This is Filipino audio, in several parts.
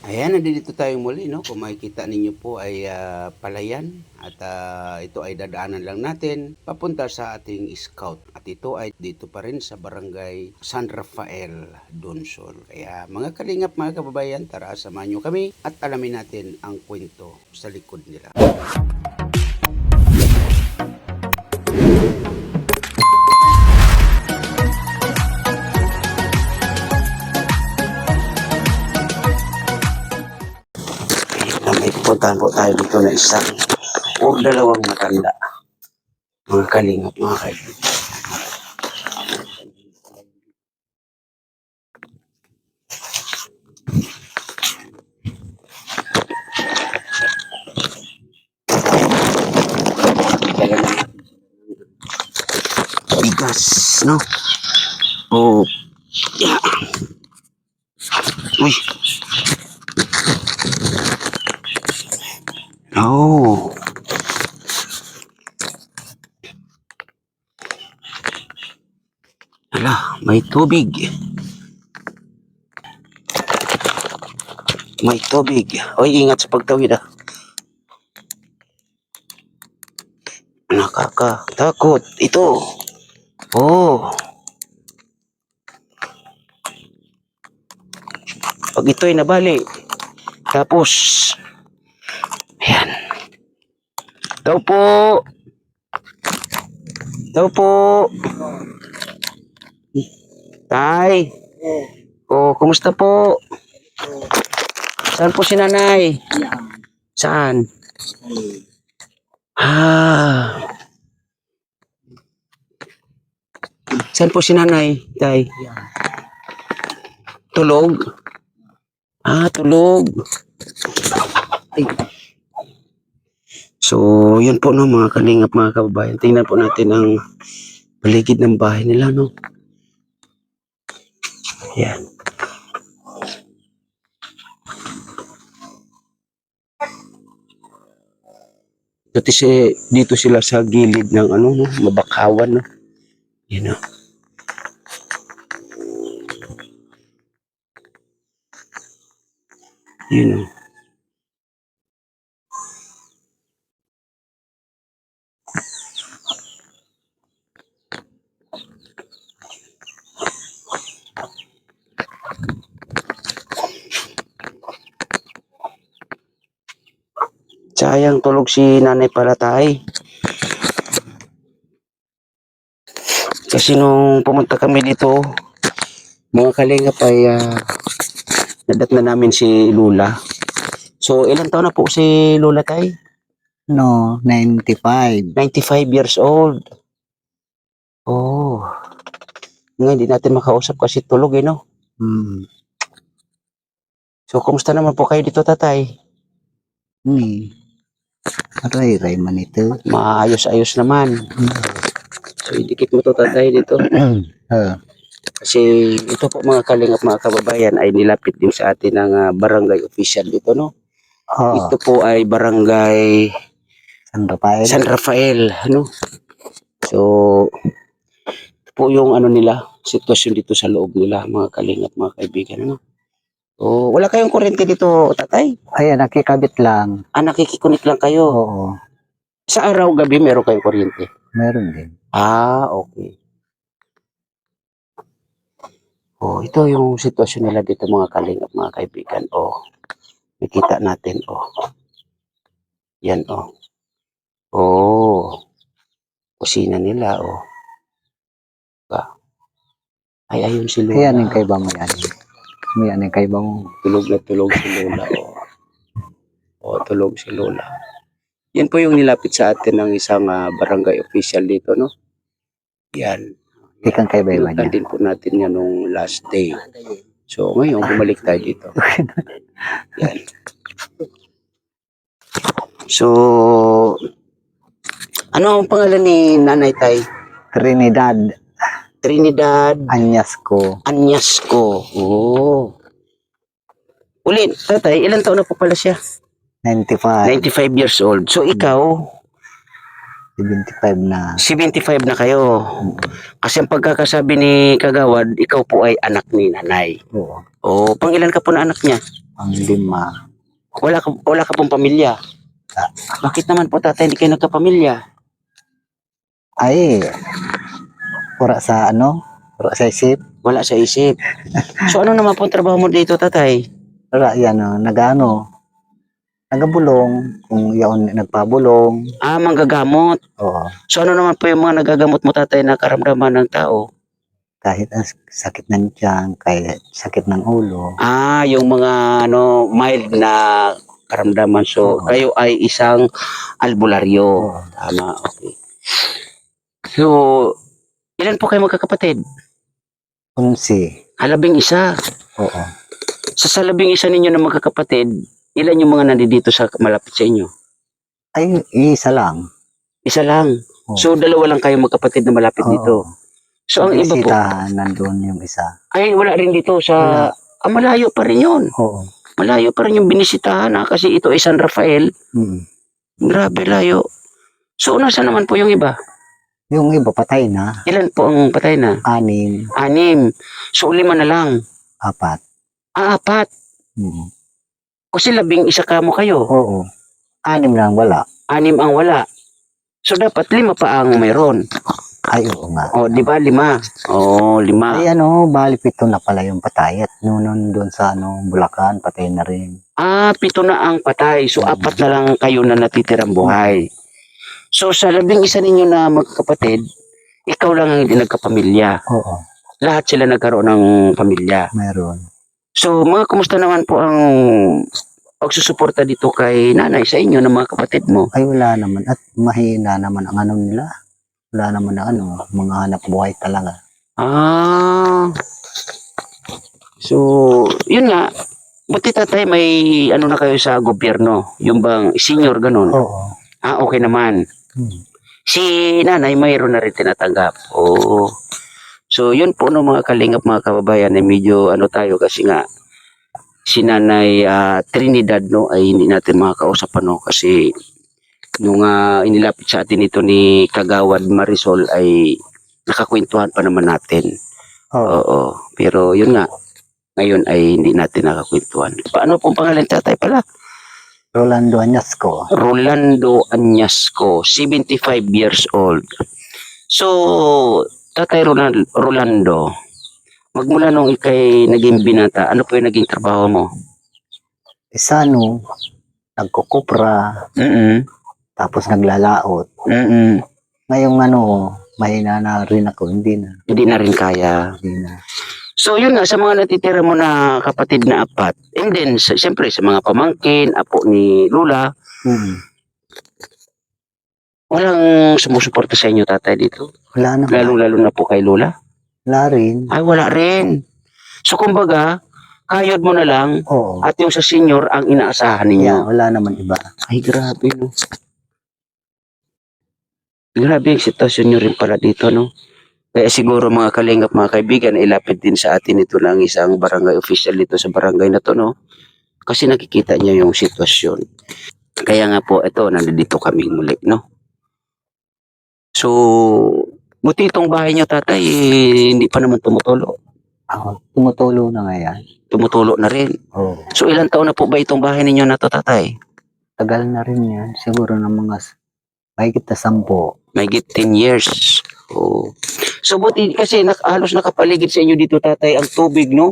Ayan, nandito tayo muli, no? Kung makikita ninyo po ay palayan at ito ay dadaanan lang natin papunta sa ating scout. At ito ay dito pa rin sa barangay San Rafael, Donsol. Kaya mga kalingap, mga kababayan, tara samahan nyo kami at alamin natin ang kwento sa likod nila. May pupuntahan po tayo dito na isang o dalawang matanda. Mga kalingap, mga kaibigan. Bigas, no? Oh, yeah. Uy. Oh. Ala, may tubig. May tubig. Oy, ingat sa pagtawid ah. Nakakatakot. Ito. Oh. Pag ito'y nabali. Tapos. Ayan. Daw po. Daw po. Tay. Oh, kumusta po? Saan po si nanay? Saan? Ah. Saan po si nanay, tay? Tulog? Ah, tulog. Ay. So, yun po no mga kalingap, mga kababayan. Tingnan po natin ang paligid ng bahay nila, no? Yan. Dito sila sa gilid ng ano, no? Mabakawan, no? Yan, no? Yun, no? Sayang tulog si nanay pala tay. Kasi nung pumunta kami dito, mga kalingap ay nadat na namin si Lula. So, ilang taon na po si Lula tay? No, 95. 95 years old. Oh. Ngayon, hindi natin makausap kasi tulog, no? Hmm. So, kumusta naman po kayo dito, tatay? Aray man ito. Maayos-ayos naman. So, idikit mo to, tatay, dito. Kasi ito po mga kalingap, mga kababayan, ay nilapit din sa atin ng barangay official dito, no? Oh, Ito po ay barangay San Rafael. San Rafael, ano? So, ito po yung ano nila, sitwasyon dito sa loob nila, mga kalingap, mga kaibigan, ano? So, wala kayong kuryente dito, tatay? Ayan, nakikabit lang. Ah, nakikikunik lang kayo. Oo, Sa araw, gabi, meron kayong kuryente? meron din. Ah, okay. Oh, ito yung sitwasyon nila dito, mga kalingap, mga kaibigan. Oh, nakita natin, oh. Yan, oh. Oh, kusina nila, oh. Ay, ayun si Lola. Ayan yung kaiba mo yan. Ayan yung kaiba mo. Tulog na tulog si Lola, oh. Oh, tulog si Lola. Yan po yung nilapit sa atin ng isang barangay official dito, no? Yan. Ikang kaiba-iba niya. Pinuntahan din po natin yan nung last day. So, ngayon, bumalik tayo dito. Yan. So, ano ang pangalan ni Nanay Tay? Trinidad Trinidad Anyasco. Anyasco. Oh. Ulit, tatay, ilang taon na po pala siya? 95. 95 years old. So, ikaw, 75 na. 75 na kayo. Kasi ang pagkakasabi ni Kagawad, ikaw po ay anak ni nanay. Oo. O, pang ilan ka po na anak niya? Ang 5. Wala ka pong pamilya. Ah. Bakit naman po tatay hindi kayo nagkapamilya? Ay, pura sa ano? Pura sa isip. Wala sa isip. So ano naman po ang trabaho mo dito tatay? Wala yan, nagano. Nagabulong. Kung yaon nagpabulong. Manggagamot. Oo. So ano naman po yung mga nagagamot mo tatay na karamdaman ng tao? Kahit ang sakit ng tiyan, kahit sakit ng ulo. Yung mga mild na karamdaman. So Oo. kayo ay isang albularyo. Oo. Tama, okay. So, ilan po kayo magkakapatid? 11. 11. Oo. Sa 11 ninyo na magkakapatid, ilan yung mga nandito sa malapit sa inyo? Ay, isa lang. Isa lang. Oo. So, 2 lang kayo magkapatid na malapit Oo. dito. So, ang iba po, Bisitahan, nandun yung isa. ay wala rin dito sa... Wala. malayo pa rin yun. Oo. Malayo pa rin yung binisitahan kasi ito ay San Rafael. Mm. Grabe layo. So, nasa naman po yung iba? Yung iba patay na. Ilan po ang patay na? 6, 6. So, 5 na lang. 4. 4. Mm. Kasi 11 ka mo kayo. Oo. 6 lang wala. 6 ang wala. So, dapat 5 pa ang mayroon. Ay, oo nga. O, di ba 5? O, 5. Ay, bali 7 na pala yung patay. At noon doon sa Bulacan, patay na rin. 7 na ang patay. So, 4 na lang kayo na natitirang buhay. So, sa 11 ninyo na magkapatid, ikaw lang ang hindi nagkapamilya. Oo, Lahat sila nagkaroon ng pamilya. meron. So, kumusta naman po ang pagsusuporta dito kay nanay sa inyo ng mga kapatid mo? Ay, wala naman. At mahina naman ang nila. Wala naman na mga hanap buhay talaga. So, yun nga. Buti tatay may na kayo sa gobyerno. Yung bang senior ganun? Oo. Okay naman. Si nanay mayroon na rin tinatanggap. Oo. So, yun po mga kalingap mga kababayan, medyo tayo kasi nga si nanay Trinidad ay hindi natin makakausap kasi nung inilapit sa atin ito ni Kagawad Marisol ay nakakwentuhan pa naman natin. Oo. Pero yun nga, ngayon ay hindi natin nakakwentuhan. Paano pong pangalan tatay pala? Rolando Añasco. Rolando Añasco, 75 years old. So, Tatay Rolando, magmula nung ikay naging binata, ano po yung naging trabaho mo? Isa nagkukupra, tapos naglalaot. Ngayong mahina na rin ako, hindi na. Hindi na rin kaya. Hindi na. So yun nga, sa mga natitira mo na kapatid na 4, and then siyempre sa mga pamangkin, apo ni Lula, walang sumusuporta sa inyo tatay dito? Wala na. Lalo na po kay Lula? Wala rin. Ay, wala rin. So kumbaga, kayod mo na lang. Oo. At yung sa senior ang inaasahan ninyo. Yeah, wala naman iba. Ay, grabe no. Grabe ang sitwasyon nyo rin pala dito, no? Kaya siguro mga kalingap, mga kaibigan, ilapit din sa atin ito ng isang barangay official dito sa barangay na to, no? Kasi nakikita niya yung sitwasyon. Kaya nga po, ito, nandito kami muli, no? So, buti itong bahay niyo, tatay, hindi pa naman tumutulo. Tumutulo na nga yan. Tumutulo na rin. Oo. So, ilang taon na po ba itong bahay ninyo na to, tatay? Tagal na rin yan. Siguro ng mga mahigit na 10. Mahigit 10 years. Oh. So, buti kasi halos nakapaligid sa inyo dito, tatay, ang tubig, no?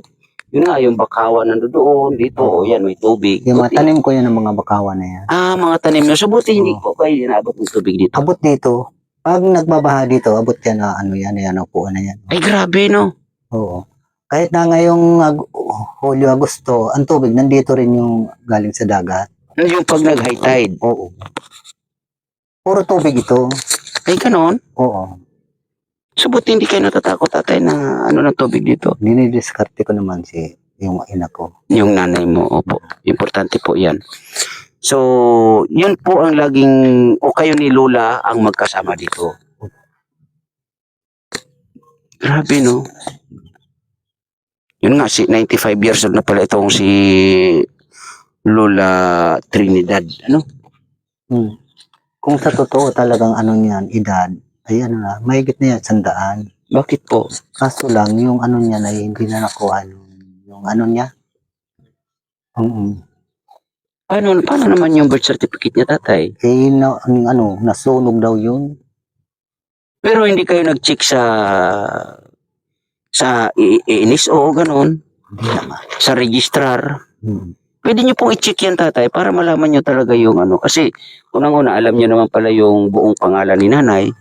Yun nga, yung bakawan nandoon, dito, yan, may tubig. Yung mga tanim ko yan ng mga bakawan na yan. Mga tanim nyo. So, buti hindi po kayo inaabot ng tubig dito. Abot dito. Pag nagbabaha dito, abot yan na yan, upuan na yan. Ay, grabe, no? Oo. Kahit na ngayong Hulyo, Agosto, ang tubig, nandito rin yung galing sa dagat. Yung pag nag-high tide? Oo. Puro tubig ito. Ay, ganon? Oo. So, buti hindi kayo natatakot, tatay, na ng tubig dito? Dinidiskarte ko naman yung ina ko. Yung nanay mo, opo. Importante po yan. So, yun po ang laging, kayo ni Lola ang magkasama dito. Grabe, no? Yun nga, 95 years old na pala itong si Lola Trinidad, ano? Kung sa totoo talagang niyan, edad, ay mahigit na yan, 100. Bakit po? Kaso lang, yung niya na hindi na nakuha yung niya. Paano naman yung birth certificate niya, tatay? Nasunog daw yun. Pero hindi kayo nag-check sa NSO, ganon, Hindi naman. sa registrar. Mm. Pwede niyo pong i-check yan, tatay, para malaman niyo talaga yung ano. Kasi, unang-una, alam niyo naman pala yung buong pangalan ni nanay.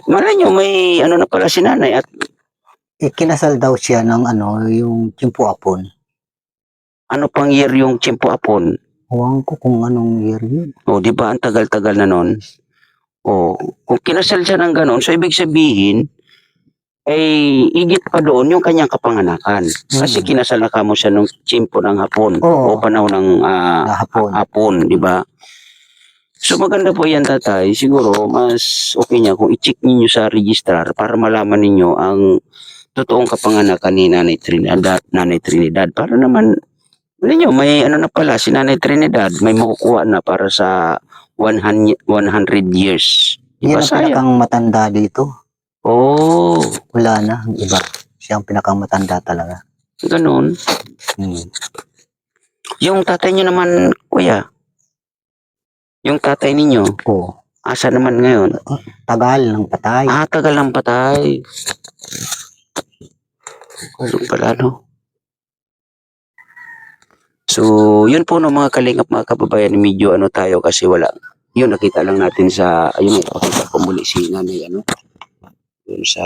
Malay niyo, may ano na pala si nanay at Kinasal daw siya ng yung Chimpo Apon. ano pang year yung tiyempo apon. Huwag ko kung anong year yun. O, di ba, ang tagal-tagal na nun. O, kung kinasal siya ng ganon, so ibig sabihin, igit pa doon yung kanyang kapanganakan. Kasi kinasal na kamo siya nung tiyempo ng hapon. Oo. O panahon ng hapon, di ba? So maganda po yan, tatay. Siguro, mas okay niya kung i-check ninyo sa registrar para malaman ninyo ang totoong kapanganakan ni Nanay Trinidad. Para naman, alam nyo, may ano na pala, si Nanay Trinidad, may makukuha na para sa 100 years. Yan ang sayang. pinakang matanda dito. Oh, Wala na, ang iba. Siya ang pinakang matanda talaga. ganun. Yung tatay nyo naman, kuya, yung tatay ninyo, Oo. asa naman ngayon? Tagal ng patay. Tagal ng patay. Ganun pala, no? So, yun po no mga kalingap, mga kababayan, medyo ano tayo kasi wala. Yun, nakita lang natin sa, ayun, ipakita ko muli si nanay, yun sa,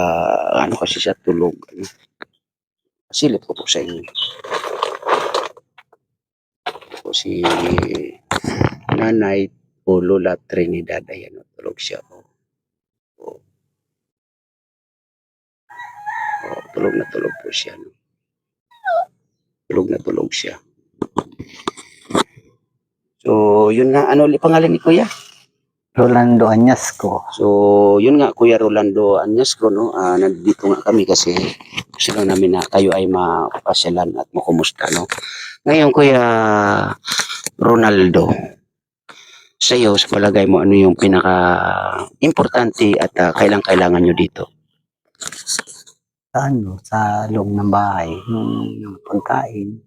kasi siya tulog, Silip ko po sa inyo. Po si Nanay o Lola Trinidad, ayan, tulog siya. Tulog na tulog po siya. No? Tulog na tulog siya. So, yun nga, pangalan ni Kuya? Rolando Añasco. So, yun nga, Kuya Rolando Añasco, no? Nandito nga kami kasi gusto lang namin na kayo ay mapasyalan at makumusta, no? Ngayon, Kuya Ronaldo, sa iyo, sa palagay mo, ano yung pinaka-importante at kailangan nyo dito? Sa loob ng bahay, yung pagkain.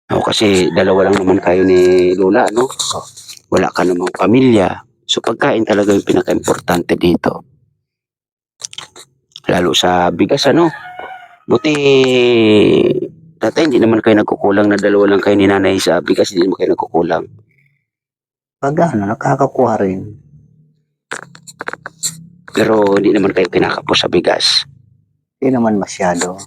Kasi dalawa lang naman kayo ni Lola, no? Wala ka namang pamilya. So pagkain talaga yung pinaka-importante dito. Lalo sa bigas, Buti, tatay, hindi naman kayo nagkukulang na dalawa lang kayo ni nanay sa bigas, hindi naman kayo nagkukulang. Pag nakakakuha rin. Pero hindi naman kayo kinakapos sa bigas. Hindi naman masyado.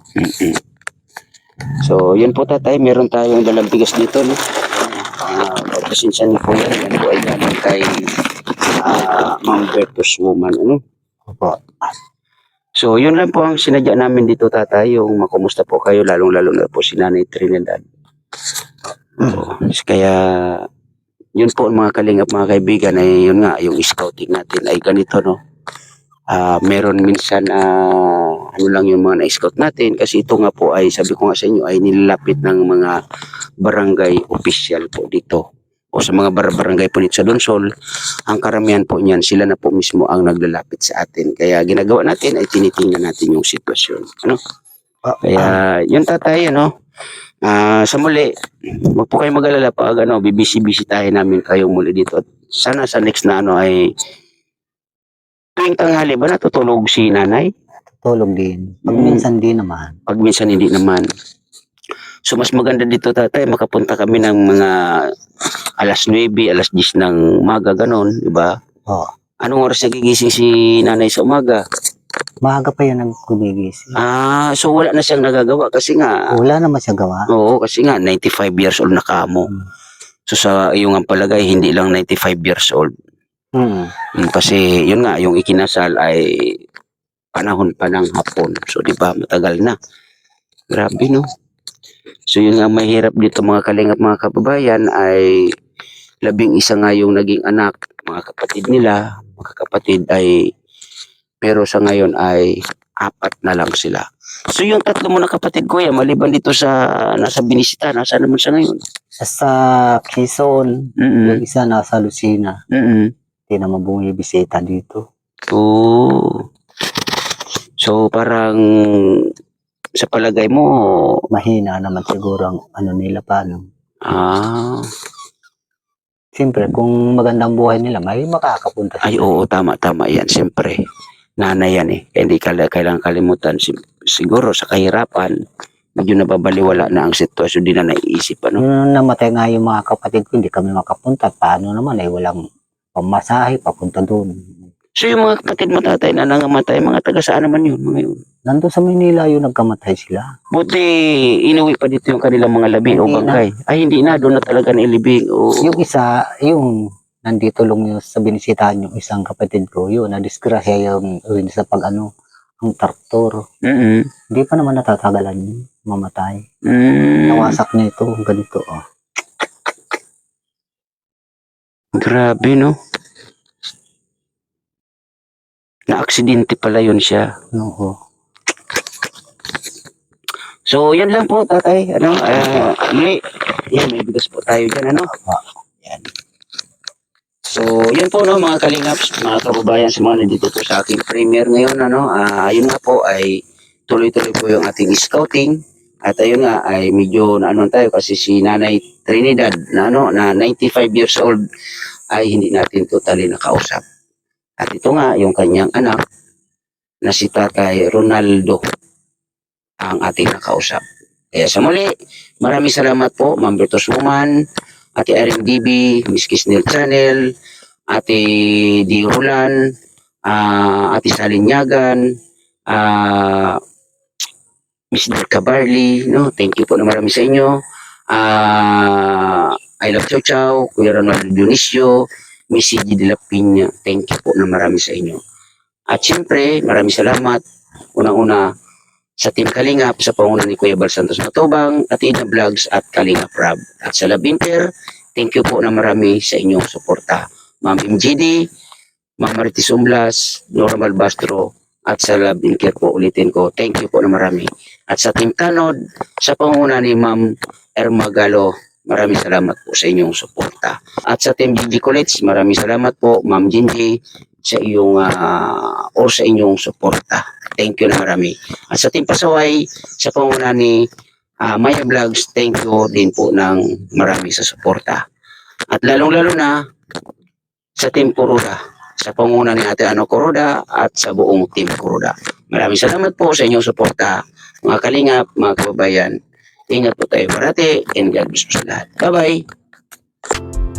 So, yun po, tatay, meron tayong dalang bigas dito, no? Pasensya niyo po yan po ay galing kay Ma'am Bertus Woman, Opo. So, yun lang po ang sinadya namin dito, tatay, yung makumusta po kayo, lalong-lalo na po si Nanay Trinidad. Kaya, yun po mga kalingap, mga kaibigan, ay yun nga, yung scouting natin ay ganito, no? Meron minsan, ano lang yung mga na-scout natin, kasi ito nga po ay, sabi ko nga sa inyo, ay nilalapit ng mga barangay official po dito. O sa mga barangay po dito sa Donsol, ang karamihan po niyan, sila na po mismo ang naglalapit sa atin. Kaya ginagawa natin ay tinitingnan natin yung sitwasyon. Kaya yun, tatay, sa muli, wag po kayo mag-alala pag bibisitahin namin kayong muli dito. At sana sa next na ay tuwing tanghali ba natutulog si nanay? Tulog din. Pag minsan din naman. Pag minsan hindi naman. So mas maganda dito, tatay, makapunta kami ng mga alas 9, alas 10 ng umaga, ganon, di ba? Oo. Anong oras nagigising si nanay sa umaga? Maaga pa yan nagkumigising. So wala na siyang nagagawa kasi nga... Wala naman siya gawa. Oo, kasi nga 95 years old na kamo. So sa iyong ang palagay, hindi lang 95 years old. Kasi yun nga, yung ikinasal ay panahon pa ng hapon. So di ba, matagal na. Grabe, no? So yun nga mahirap dito mga kalingap, mga kababayan, ay 11 nga yung naging anak, mga kapatid nila, mga kapatid ay, pero sa ngayon ay 4 na lang sila. So yung 3 mo na kapatid, kuya, maliban dito sa nasa Binisita, nasa naman siya ngayon? Sa Quezon, yung isa nasa Lucena. Hindi naman bumibisita dito. So parang sa palagay mo, Mahina naman siguro ang ano nila paano. ah, Siyempre, kung magandang buhay nila, may makakapunta ay sila. oo, tama yan, siyempre. Nanay yan eh. Kaya hindi kailangan kalimutan. Siguro sa kahirapan, medyo nababaliwala na ang sitwasyon, di na naiisip, ano? Nung namatay nga yung mga kapatid ko, hindi kami makapunta. Paano naman eh, walang pamasahe papunta doon. So yung mga kapatid mo tatay na nangamatay, mga taga saan naman yun, mga yun? Nandun sa Manila yung nagkamatay sila. Buti inuwi pa dito yung kanilang mga labi o Hindi bangkay. Ay hindi na, doon na talaga nailibing. Oo. Yung isa, yung nandito lang yung sa binisitahan yung isang kapatid ko, yun, na-disgrasya yung rin sa pag-ano, ang traktor. Mm-mm. Hindi pa naman natatagalan yun, mamatay. Mm. Nawasak niya ito, ganito. Oh. Grabe, no? Na-aksidente pala yun siya. Oo. So, yan lang po, tatay. Ano, muli. Yan, may bigas po tayo dyan, ano? Yan. So, yun po, no, mga kalingaps, mga kababayan, sa mga nandito po sa aking premiere ngayon, ano? Yun nga po ay tuloy-tuloy po yung ating scouting. At ayun nga, ay medyo naano tayo kasi si Nanay Trinidad, na, ano, na 95 years old, ay hindi natin totally nakausap. At ito nga, yung kanyang anak, na si Tatay Ronaldo, ang ating nakausap. Kaya sa muli, maraming salamat po, Ma'am Bertos Woman, Ate Irene DB, Miss Kisnel Channel, Ate Di Roland, Ate Salinyagan, Miss Delca Barley, no? Thank you po na marami sa inyo. I Love Chow Chow, Kuya Ronaldo Dionisio, Miss CG de la Piña, thank you po na marami sa inyo. At syempre, maraming salamat, unang-una, sa Team Kalingap, sa pangunan ni Kuya Bal Santos Matubang, at Ina Vlogs at Kalingap Rab. At sa Labinter, thank you po na marami sa inyong suporta. Ma'am MGD, Ma'am Marites Umblas, Normal Bastro, at sa Labinter po ulitin ko, thank you po na marami. At sa Team Tanod, sa pangunan ni Ma'am Ermagalo, maraming salamat po sa inyong suporta. At sa Team Gigi College, maraming salamat po, Ma'am Gingy, sa iyong o sa inyong suporta. Thank you na marami. At sa Team Pasaway, sa panguna ni Maya Vlogs, thank you din po ng marami sa suporta. At lalong-lalo na sa Team Kuroda, sa panguna ni Ate Ano Kuroda at sa buong Team Kuroda. Maraming salamat po sa inyong suporta, mga kalingap, mga kababayan. Ingat po tayo parati and God bless po sa lahat. Bye-bye!